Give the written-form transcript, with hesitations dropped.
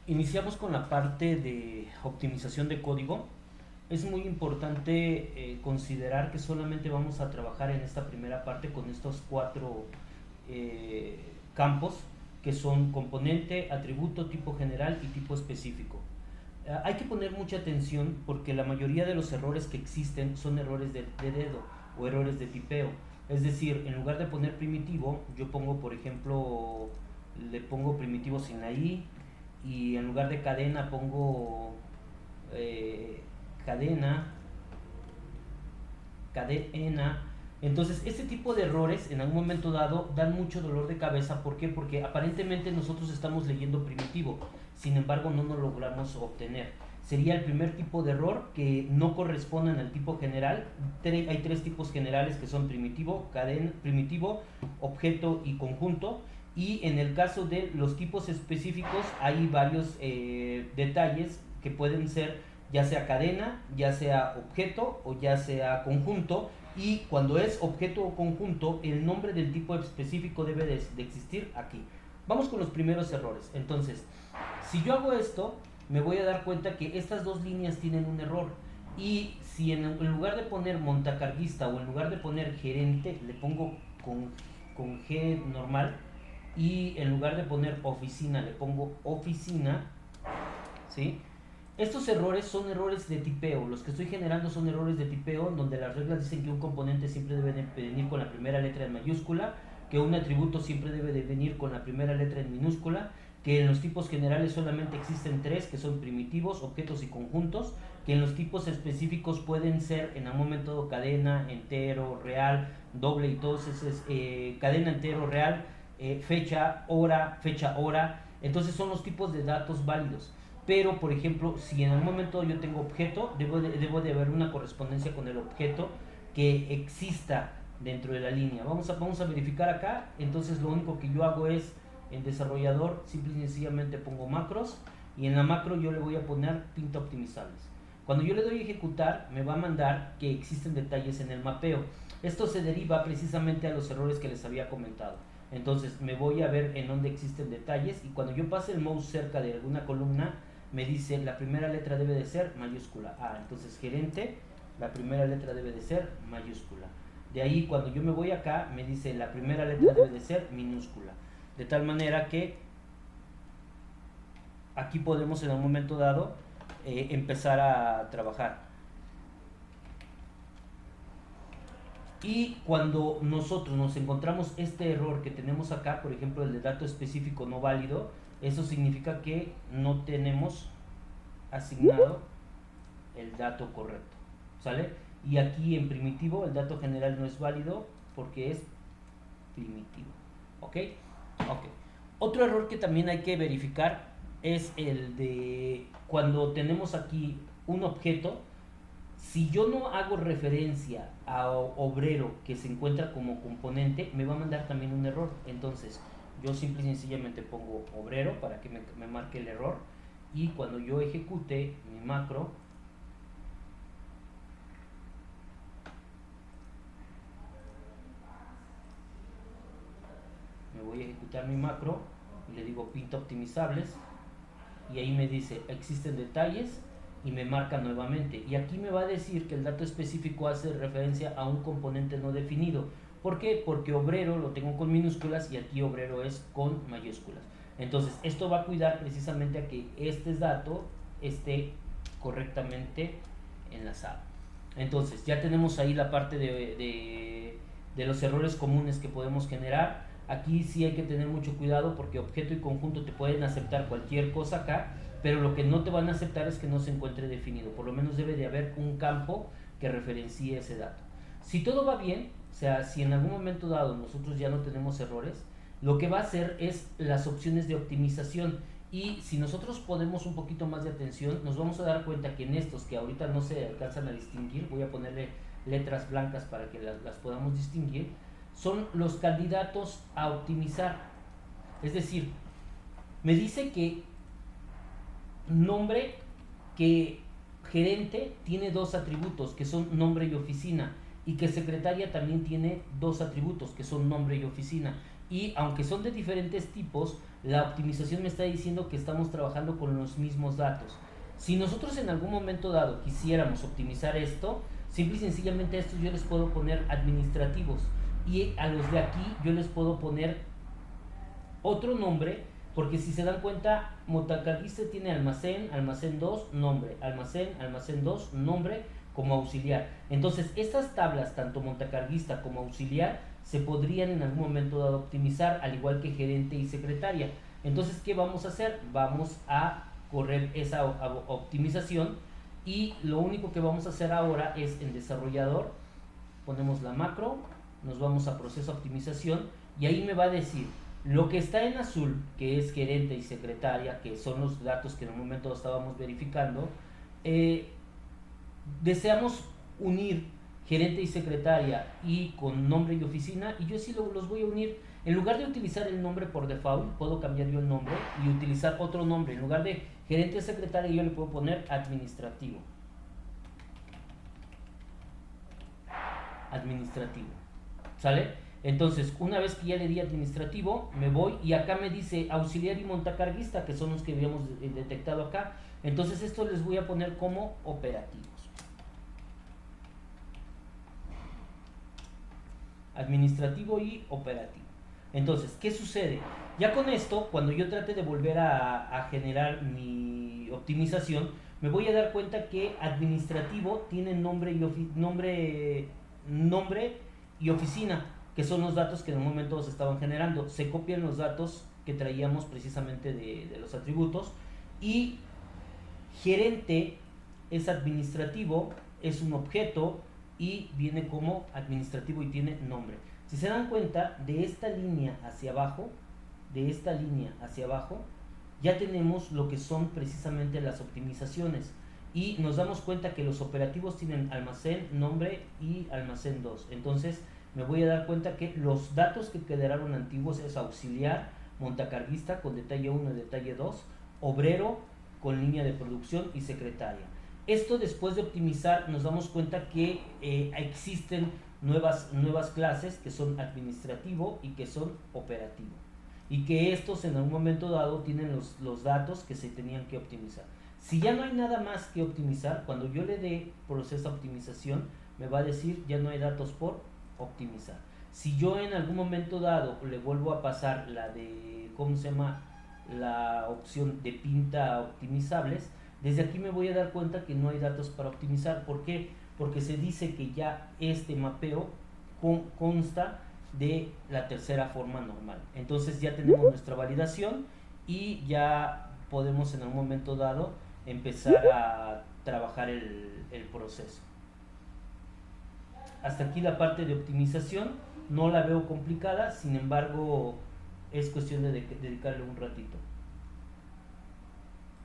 Iniciamos con la parte de optimización de código. Es muy importante considerar que solamente vamos a trabajar en esta primera parte con estos cuatro eh, campos que son componente, atributo, tipo general y tipo específico. Hay que poner mucha atención porque la mayoría de los errores que existen son errores de dedo o errores de tipeo. Es decir, en lugar de poner primitivo, yo pongo, por ejemplo, le pongo primitivo sin la i, y en lugar de cadena pongo cadena, cadena. Entonces, este tipo de errores en algún momento dado dan mucho dolor de cabeza. ¿Por qué? Porque aparentemente nosotros estamos leyendo primitivo, sin embargo no lo logramos obtener. Sería el primer tipo de error que no corresponden al tipo general. Hay tres tipos generales que son primitivo, cadena, primitivo, objeto y conjunto. Y en el caso de los tipos específicos hay varios detalles que pueden ser ya sea cadena, ya sea objeto o ya sea conjunto. Y cuando es objeto o conjunto, el nombre del tipo específico debe de existir aquí. Vamos con los primeros errores. Entonces, si yo hago esto, me voy a dar cuenta que estas dos líneas tienen un error. Y si en lugar de poner montacarguista o en lugar de poner gerente, le pongo con G normal, y en lugar de poner oficina, le pongo oficina, ¿sí? Estos errores son errores de tipeo. Los que estoy generando son errores de tipeo, donde las reglas dicen que un componente siempre debe de venir con la primera letra en mayúscula, que un atributo siempre debe de venir con la primera letra en minúscula, que en los tipos generales solamente existen tres, que son primitivos, objetos y conjuntos, que en los tipos específicos pueden ser en un momento cadena, entero, real, doble y todos esos, cadena, entero, real, fecha, hora. Entonces son los tipos de datos válidos. Pero, por ejemplo, si en algún momento yo tengo objeto, debo de haber una correspondencia con el objeto que exista dentro de la línea. Vamos a verificar acá. Entonces lo único que yo hago es, en desarrollador, simple y sencillamente pongo macros, y en la macro yo le voy a poner pinta optimizables. Cuando yo le doy a ejecutar, me va a mandar que existen detalles en el mapeo. Esto se deriva precisamente a los errores que les había comentado. Entonces me voy a ver en dónde existen detalles, y cuando yo pase el mouse cerca de alguna columna, me dice la primera letra debe de ser mayúscula. Entonces gerente, la primera letra debe de ser mayúscula. De ahí cuando yo me voy acá, me dice la primera letra debe de ser minúscula. De tal manera que aquí podemos en un momento dado empezar a trabajar. Y cuando nosotros nos encontramos este error que tenemos acá, por ejemplo el de dato específico no válido, eso significa que no tenemos asignado el dato correcto, ¿sale? Y aquí en primitivo el dato general no es válido porque es primitivo, ¿ok? Ok. Otro error que también hay que verificar es el de cuando tenemos aquí un objeto. Si yo no hago referencia a obrero que se encuentra como componente, me va a mandar también un error. Entonces, yo simple y sencillamente pongo obrero para que me marque el error. Y cuando yo ejecute mi macro, me voy a ejecutar mi macro y le digo pinta optimizables, y ahí me dice existen detalles y me marca nuevamente, y aquí me va a decir que el dato específico hace referencia a un componente no definido. ¿Por qué? Porque obrero lo tengo con minúsculas y aquí obrero es con mayúsculas. Entonces esto va a cuidar precisamente a que este dato esté correctamente enlazado. Entonces ya tenemos ahí la parte de los errores comunes que podemos generar. Aquí sí hay que tener mucho cuidado porque objeto y conjunto te pueden aceptar cualquier cosa acá, pero lo que no te van a aceptar es que no se encuentre definido. Por lo menos debe de haber un campo que referencie ese dato. Si todo va bien, o sea, si en algún momento dado nosotros ya no tenemos errores, lo que va a hacer es las opciones de optimización. Y si nosotros ponemos un poquito más de atención, nos vamos a dar cuenta que en estos que ahorita no se alcanzan a distinguir, voy a ponerle letras blancas para que las podamos distinguir, son los candidatos a optimizar. Es decir, me dice que nombre, que gerente tiene dos atributos que son nombre y oficina, y que secretaria también tiene dos atributos que son nombre y oficina. y aunque son de diferentes tipos, la optimización me está diciendo que estamos trabajando con los mismos datos. Si nosotros en algún momento dado quisiéramos optimizar esto, simple y sencillamente a estos yo les puedo poner administrativos y a los de aquí yo les puedo poner otro nombre, porque si se dan cuenta, montacarguista tiene almacén, almacén 2 nombre, almacén 2 nombre como auxiliar. Entonces, estas tablas, tanto montacarguista como auxiliar, se podrían en algún momento dado optimizar, al igual que gerente y secretaria. Entonces, ¿qué vamos a hacer? Vamos a correr esa optimización y lo único que vamos a hacer ahora es en desarrollador, ponemos la macro, nos vamos a proceso de optimización y ahí me va a decir lo que está en azul, que es gerente y secretaria, que son los datos que en un momento estábamos verificando. Deseamos unir gerente y secretaria y con nombre y oficina, y yo sí los voy a unir. En lugar de utilizar el nombre por default, puedo cambiar yo el nombre y utilizar otro nombre. En lugar de gerente y secretaria, yo le puedo poner administrativo. Administrativo. ¿Sale? Entonces, una vez que ya le di administrativo, me voy y acá me dice auxiliar y montacarguista, que son los que habíamos detectado acá. Entonces, esto les voy a poner como operativos. Administrativo y operativo. Entonces, ¿qué sucede? Ya con esto, cuando yo trate de volver a generar mi optimización, me voy a dar cuenta que administrativo tiene nombre y oficina, que son los datos que en un momento se estaban generando. Se copian los datos que traíamos precisamente de los atributos, y gerente es administrativo, es un objeto y viene como administrativo y tiene nombre. Si se dan cuenta, de esta línea hacia abajo, ya tenemos lo que son precisamente las optimizaciones, y nos damos cuenta que los operativos tienen almacén, nombre y almacén 2. Entonces me voy a dar cuenta que los datos que quedaron antiguos es auxiliar, montacarguista con detalle 1 y detalle 2, obrero con línea de producción y secretaria. Esto, después de optimizar, nos damos cuenta que existen nuevas clases que son administrativo y que son operativo, y que estos en algún momento dado tienen los datos que se tenían que optimizar. Si ya no hay nada más que optimizar, cuando yo le dé proceso de optimización, me va a decir ya no hay datos por optimizar. Si yo en algún momento dado le vuelvo a pasar la de, ¿cómo se llama?, la opción de pinta optimizables, desde aquí me voy a dar cuenta que no hay datos para optimizar. ¿Por qué? Porque se dice que ya este mapeo consta de la tercera forma normal. Entonces ya tenemos nuestra validación y ya podemos en algún momento dado empezar a trabajar el proceso. Hasta aquí la parte de optimización. No la veo complicada, sin embargo es cuestión de dedicarle un ratito.